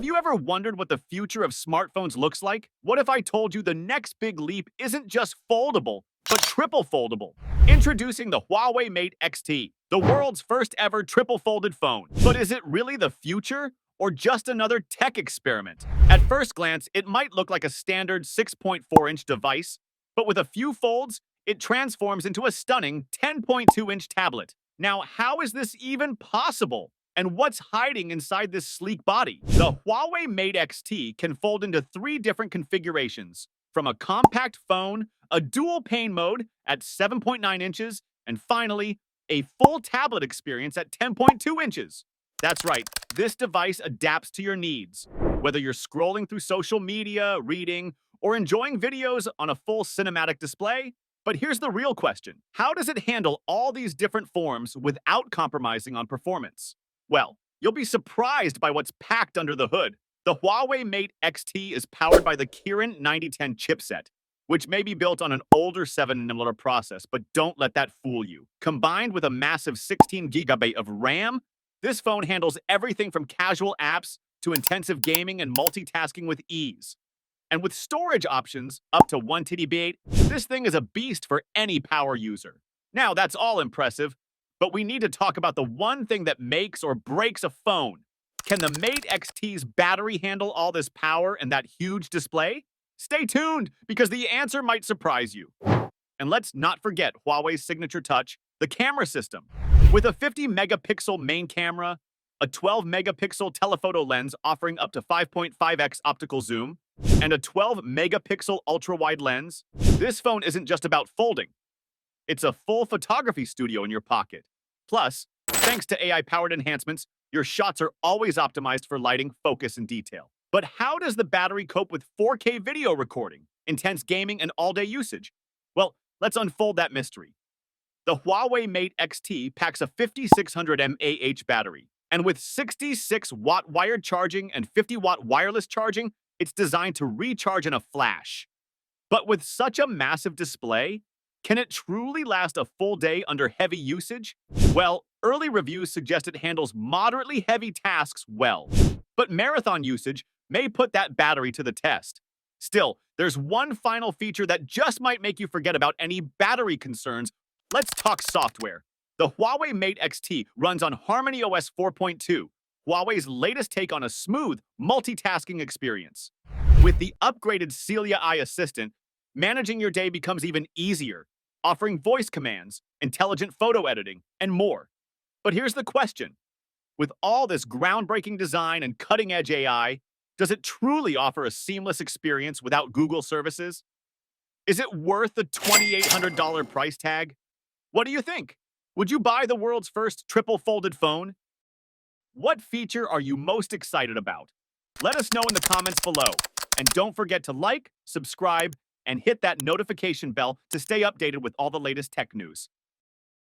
you ever wondered what the future of smartphones looks like? What if I told you the next big leap isn't just foldable, but triple foldable? Introducing the Huawei Mate XT, the world's first ever triple folded phone. But is it really the future, or just another tech experiment? At first glance, it might look like a standard 6.4-inch device, but with a few folds, it transforms into a stunning 10.2-inch tablet. Now, how is this even possible? And what's hiding inside this sleek body? The Huawei Mate XT can fold into 3 different configurations, from a compact phone, a dual pane mode at 7.9 inches, and finally, a full tablet experience at 10.2 inches. That's right, this device adapts to your needs. Whether you're scrolling through social media, reading, or enjoying videos on a full cinematic display. But here's the real question. How does it handle all these different forms without compromising on performance? Well, you'll be surprised by what's packed under the hood. The Huawei Mate XT is powered by the Kirin 9010 chipset, which may be built on an older 7nm process, but don't let that fool you. Combined with a massive 16GB of RAM, this phone handles everything from casual apps to intensive gaming and multitasking with ease. And with storage options up to 1TB, this thing is a beast for any power user. Now, that's all impressive, but we need to talk about the one thing that makes or breaks a phone. Can the Mate XT's battery handle all this power and that huge display? Stay tuned, because the answer might surprise you. And let's not forget Huawei's signature touch, the camera system. With a 50-megapixel main camera, a 12-megapixel telephoto lens offering up to 5.5x optical zoom, and a 12-megapixel ultra-wide lens, this phone isn't just about folding. It's a full photography studio in your pocket. Plus, thanks to AI-powered enhancements, your shots are always optimized for lighting, focus, and detail. But how does the battery cope with 4K video recording, intense gaming, and all-day usage? Well, let's unfold that mystery. The Huawei Mate XT packs a 5600 mAh battery, and with 66-watt wired charging and 50-watt wireless charging, it's designed to recharge in a flash. But with such a massive display, can it truly last a full day under heavy usage? Well, early reviews suggest it handles moderately heavy tasks well, but marathon usage may put that battery to the test. Still, there's one final feature that just might make you forget about any battery concerns. Let's talk software. The Huawei Mate XT runs on HarmonyOS 4.2, Huawei's latest take on a smooth, multitasking experience. With the upgraded Celia Eye Assistant, managing your day becomes even easier, offering voice commands, intelligent photo editing, and more. But here's the question. With all this groundbreaking design and cutting-edge AI, does it truly offer a seamless experience without Google services? Is it worth the $2,800 price tag? What do you think? Would you buy the world's first triple-folded phone? What feature are you most excited about? Let us know in the comments below. And don't forget to like, subscribe, and hit that notification bell to stay updated with all the latest tech news.